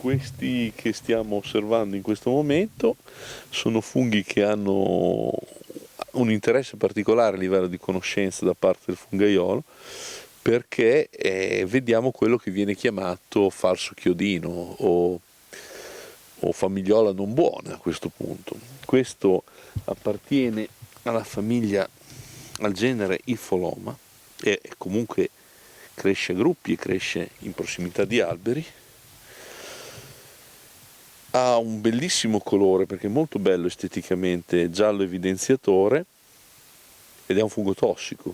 questi che stiamo osservando in questo momento sono funghi che hanno un interesse particolare a livello di conoscenza da parte del fungaiolo, perché vediamo quello che viene chiamato falso chiodino o famigliola non buona a questo punto. Questo appartiene alla famiglia, al genere Ifoloma, e comunque cresce a gruppi e cresce in prossimità di alberi. Ha un bellissimo colore perché è molto bello esteticamente, giallo evidenziatore, ed è un fungo tossico,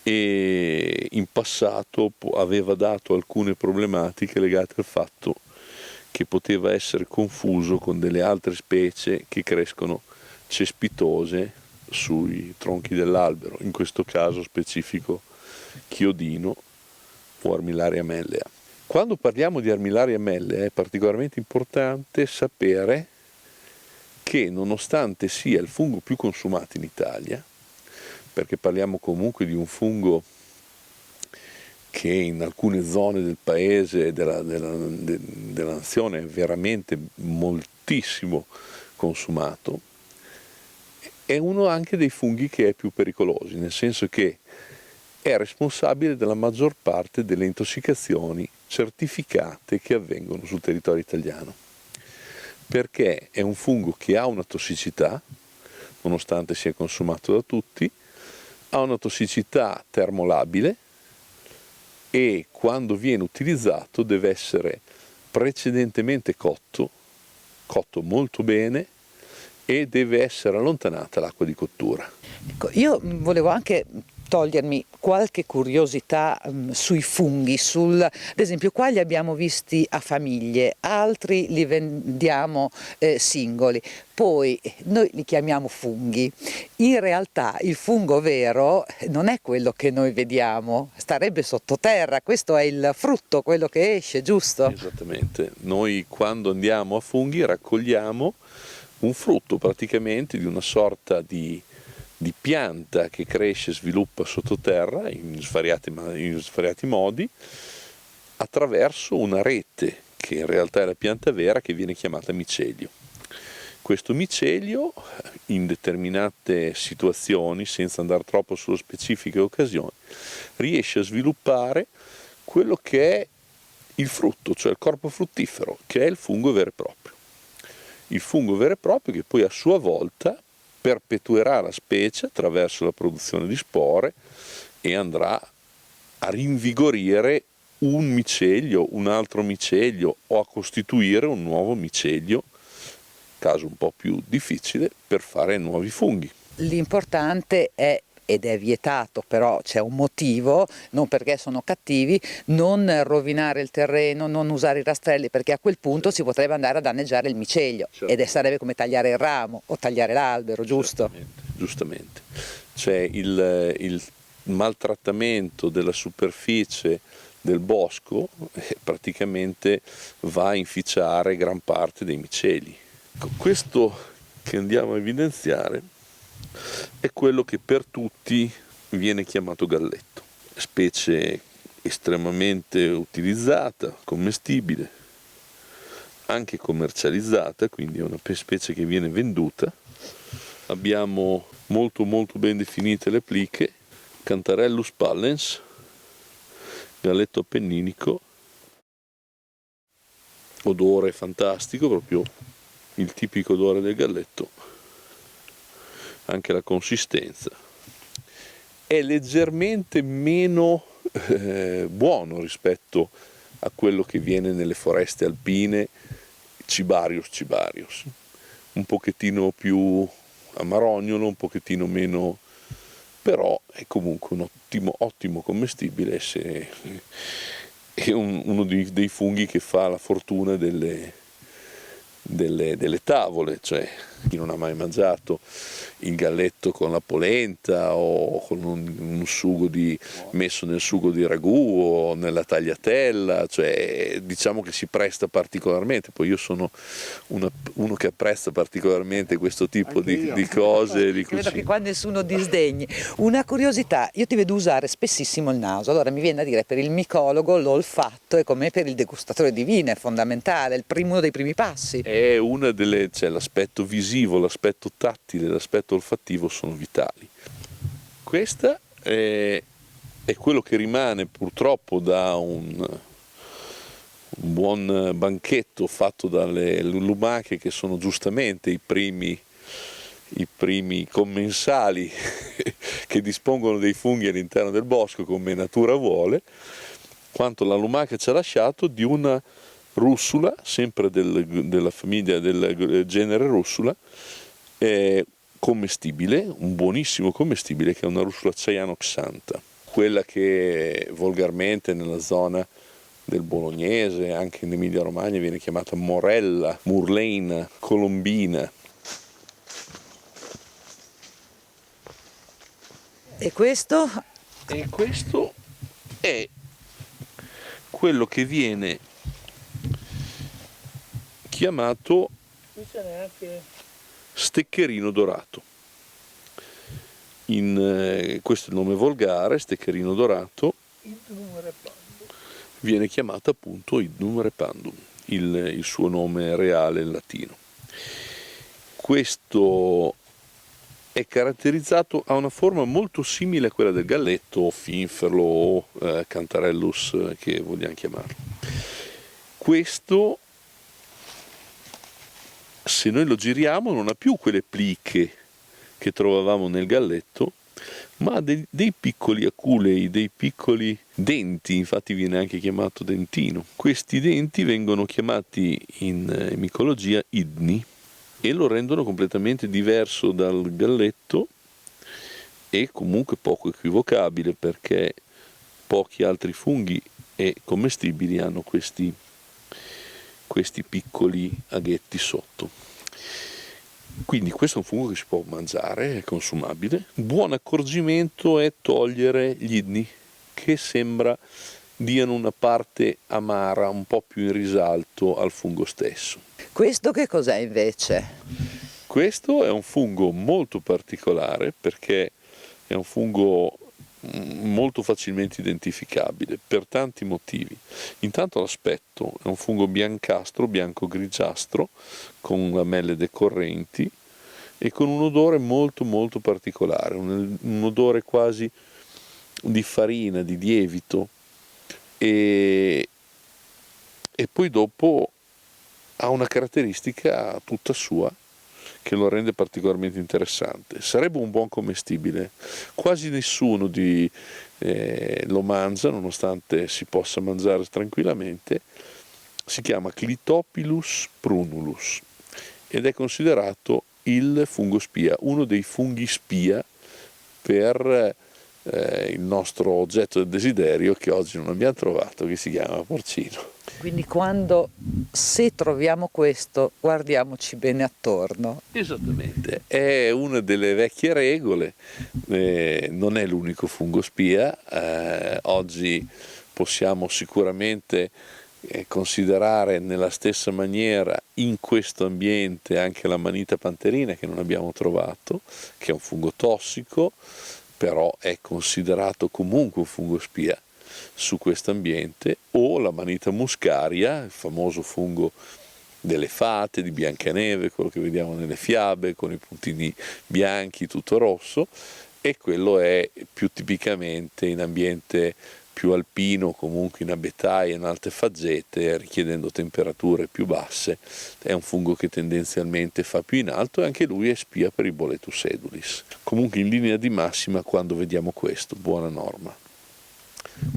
e in passato aveva dato alcune problematiche legate al fatto che poteva essere confuso con delle altre specie che crescono cespitose sui tronchi dell'albero, in questo caso specifico chiodino o Armillaria mellea. Quando parliamo di Armillaria mellea è particolarmente importante sapere che, nonostante sia il fungo più consumato in Italia, perché parliamo comunque di un fungo che in alcune zone del paese, della nazione, è veramente moltissimo consumato, è uno anche dei funghi che è più pericolosi, nel senso che è responsabile della maggior parte delle intossicazioni certificate che avvengono sul territorio italiano, perché è un fungo che ha una tossicità, nonostante sia consumato da tutti, ha una tossicità termolabile, e quando viene utilizzato deve essere precedentemente cotto molto bene, e deve essere allontanata l'acqua di cottura. Ecco, io volevo anche togliermi qualche curiosità sui funghi, ad esempio qua li abbiamo visti a famiglie, altri li vendiamo singoli, poi noi li chiamiamo funghi. In realtà il fungo vero non è quello che noi vediamo, starebbe sottoterra, questo è il frutto, quello che esce, giusto? Esattamente, noi quando andiamo a funghi raccogliamo un frutto praticamente di una sorta di pianta che cresce e sviluppa sottoterra in svariati modi, attraverso una rete che in realtà è la pianta vera, che viene chiamata micelio. Questo micelio, in determinate situazioni, senza andare troppo sulle specifiche occasioni, riesce a sviluppare quello che è il frutto, cioè il corpo fruttifero, che è il fungo vero e proprio. Il fungo vero e proprio che poi a sua volta perpetuerà la specie attraverso la produzione di spore e andrà a rinvigorire un micelio, un altro micelio, o a costituire un nuovo micelio, caso un po' più difficile, per fare nuovi funghi. L'importante è, ed è vietato, però c'è un motivo, non perché sono cattivi, non rovinare il terreno, non usare i rastrelli, perché a quel punto si potrebbe andare a danneggiare il micelio, ed sarebbe come tagliare il ramo o tagliare l'albero, giusto? Giustamente. C'è il maltrattamento della superficie del bosco, praticamente va a inficiare gran parte dei miceli. Questo che andiamo a evidenziare è quello che per tutti viene chiamato galletto, specie estremamente utilizzata, commestibile, anche commercializzata, quindi è una specie che viene venduta. Abbiamo molto ben definite le pliche: Cantarellus pallens, galletto appenninico, odore fantastico, proprio il tipico odore del galletto, anche la consistenza. È leggermente meno buono rispetto a quello che viene nelle foreste alpine, Cibarius cibarius, un pochettino più amarognolo, un pochettino meno, però è comunque un ottimo commestibile, è uno dei funghi che fa la fortuna delle tavole, cioè Chi non ha mai mangiato il galletto con la polenta o con un sugo messo nel sugo di ragù o nella tagliatella, cioè diciamo che si presta particolarmente. Poi io sono uno che apprezza particolarmente questo tipo di cose, di Credo cucina. che qua nessuno disdegni. Una curiosità, io ti vedo usare spessissimo il naso, allora mi viene a dire, per il micologo l'olfatto è come per il degustatore di vino, è fondamentale, uno dei primi passi. È cioè l'aspetto visivo, l'aspetto tattile, l'aspetto olfattivo sono vitali. Questa è quello che rimane purtroppo da un buon banchetto fatto dalle lumache, che sono giustamente i primi commensali che dispongono dei funghi all'interno del bosco come natura vuole, quanto la lumaca ci ha lasciato di una russula, sempre della famiglia del genere russula, commestibile, un buonissimo commestibile, che è una russula Cyanoxantha, quella che volgarmente nella zona del bolognese, anche in Emilia Romagna, viene chiamata morella, murleina, colombina. E questo? E questo è quello che viene chiamato steccherino dorato. Questo è il nome volgare, steccherino dorato, viene chiamato appunto Idnum repandum, il suo nome reale in latino. Questo è caratterizzato, ha una forma molto simile a quella del galletto, o finferlo o cantarellus, che vogliamo chiamarlo. Questo, se noi lo giriamo, non ha più quelle plicche che trovavamo nel galletto, ma ha dei piccoli aculei, dei piccoli denti, infatti viene anche chiamato dentino. Questi denti vengono chiamati in micologia idni e lo rendono completamente diverso dal galletto e comunque poco equivocabile, perché pochi altri funghi e commestibili hanno questi piccoli aghetti sotto. Quindi questo è un fungo che si può mangiare, è consumabile. Buon accorgimento è togliere gli idni, che sembra diano una parte amara un po' più in risalto al fungo stesso. Questo che cos'è invece? Questo è un fungo molto particolare, perché è un fungo molto facilmente identificabile per tanti motivi. Intanto l'aspetto, è un fungo biancastro, bianco-grigiastro, con lamelle decorrenti e con un odore molto molto particolare, un odore quasi di farina, di lievito, e poi dopo ha una caratteristica tutta sua che lo rende particolarmente interessante. Sarebbe un buon commestibile, quasi nessuno lo mangia, nonostante si possa mangiare tranquillamente. Si chiama Clitopilus prunulus ed è considerato il fungo spia, uno dei funghi spia per il nostro oggetto del desiderio, che oggi non abbiamo trovato, che si chiama porcino. Quindi se troviamo questo, guardiamoci bene attorno. Esattamente, è una delle vecchie regole, non è l'unico fungo spia, oggi possiamo sicuramente considerare nella stessa maniera in questo ambiente anche la Manita panterina, che non abbiamo trovato, che è un fungo tossico, però è considerato comunque un fungo spia su questo ambiente, o la Manita muscaria, il famoso fungo delle fate, di Biancaneve, quello che vediamo nelle fiabe con i puntini bianchi, tutto rosso, e quello è più tipicamente in ambiente più alpino, comunque in abetaie, in alte faggete, richiedendo temperature più basse. È un fungo che tendenzialmente fa più in alto, e anche lui è spia per il Boletus edulis. Comunque in linea di massima, quando vediamo questo, buona norma.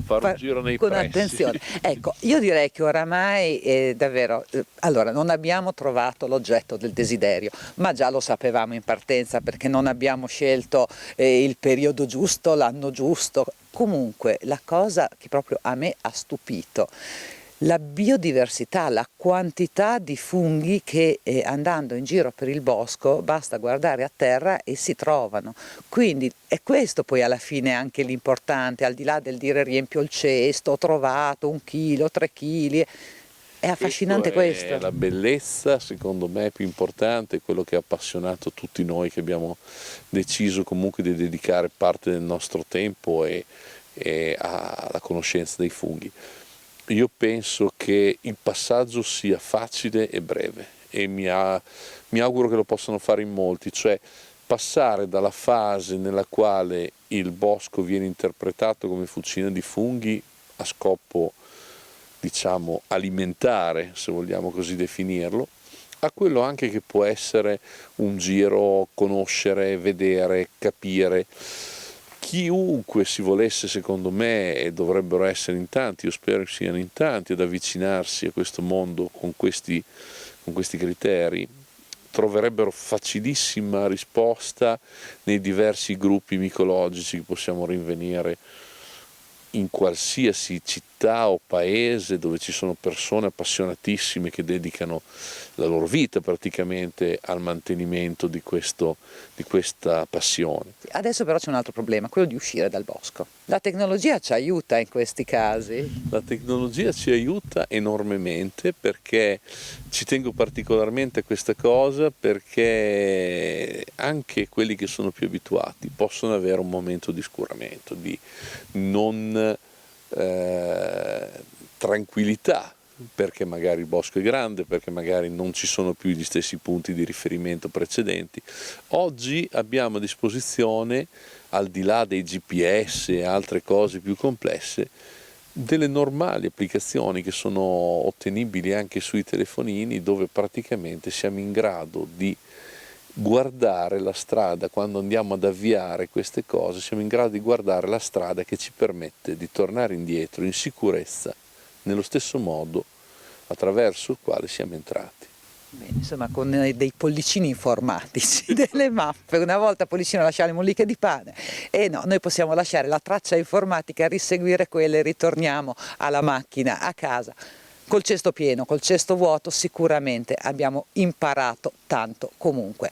Fare un giro nei con pressi. attenzione. Ecco, io direi che oramai davvero, allora non abbiamo trovato l'oggetto del desiderio, ma già lo sapevamo in partenza, perché non abbiamo scelto il periodo giusto, l'anno giusto. Comunque la cosa che proprio a me ha stupito, la biodiversità, la quantità di funghi che andando in giro per il bosco basta guardare a terra e si trovano. Quindi è questo poi alla fine anche l'importante, al di là del dire riempio il cesto, ho trovato 1 chilo, 3 chili. È affascinante questo. È la bellezza, secondo me, più importante, quello che ha appassionato tutti noi che abbiamo deciso comunque di dedicare parte del nostro tempo e alla conoscenza dei funghi. Io penso che il passaggio sia facile e breve e mi auguro che lo possano fare in molti, cioè passare dalla fase nella quale il bosco viene interpretato come fucina di funghi a scopo, diciamo, alimentare, se vogliamo così definirlo, a quello anche che può essere un giro, conoscere, vedere, capire. Chiunque si volesse, secondo me, e dovrebbero essere in tanti, io spero che siano in tanti, ad avvicinarsi a questo mondo con questi criteri, troverebbero facilissima risposta nei diversi gruppi micologici che possiamo rinvenire in qualsiasi città o paese dove ci sono persone appassionatissime che dedicano la loro vita praticamente al mantenimento di questa passione. Adesso però c'è un altro problema, quello di uscire dal bosco. La tecnologia ci aiuta in questi casi? La tecnologia ci aiuta enormemente, perché ci tengo particolarmente a questa cosa, perché anche quelli che sono più abituati possono avere un momento di scuramento, di non tranquillità, perché magari il bosco è grande, perché magari non ci sono più gli stessi punti di riferimento precedenti. Oggi abbiamo a disposizione, al di là dei GPS e altre cose più complesse, delle normali applicazioni che sono ottenibili anche sui telefonini, dove praticamente siamo in grado di guardare la strada. Quando andiamo ad avviare queste cose, siamo in grado di guardare la strada che ci permette di tornare indietro in sicurezza, nello stesso modo attraverso il quale siamo entrati. Bene, insomma, con dei pollicini informatici, delle mappe. Una volta pollicino lasciare le molliche di pane, e no, noi possiamo lasciare la traccia informatica, riseguire quelle e ritorniamo alla macchina, a casa. Col cesto pieno, col cesto vuoto, sicuramente abbiamo imparato tanto comunque.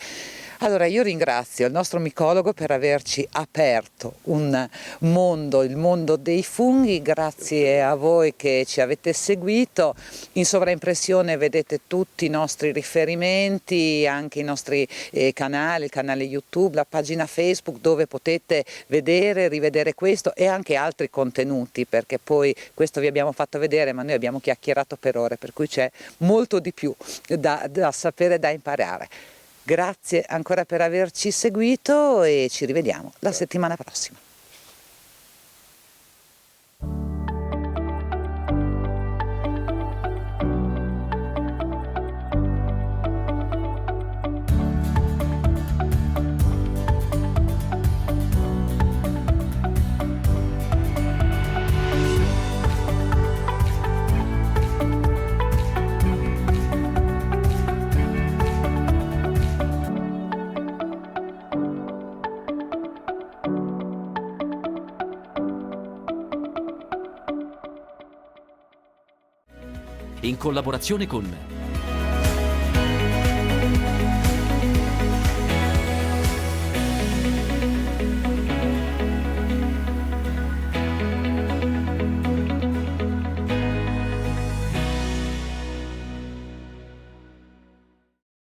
Allora io ringrazio il nostro micologo per averci aperto un mondo, il mondo dei funghi, grazie a voi che ci avete seguito. In sovraimpressione vedete tutti i nostri riferimenti, anche i nostri canali, il canale YouTube, la pagina Facebook, dove potete vedere, rivedere questo e anche altri contenuti, perché poi questo vi abbiamo fatto vedere, ma noi abbiamo chiacchierato per ore, per cui c'è molto di più da sapere, da imparare. Grazie ancora per averci seguito e ci rivediamo la settimana prossima. In collaborazione con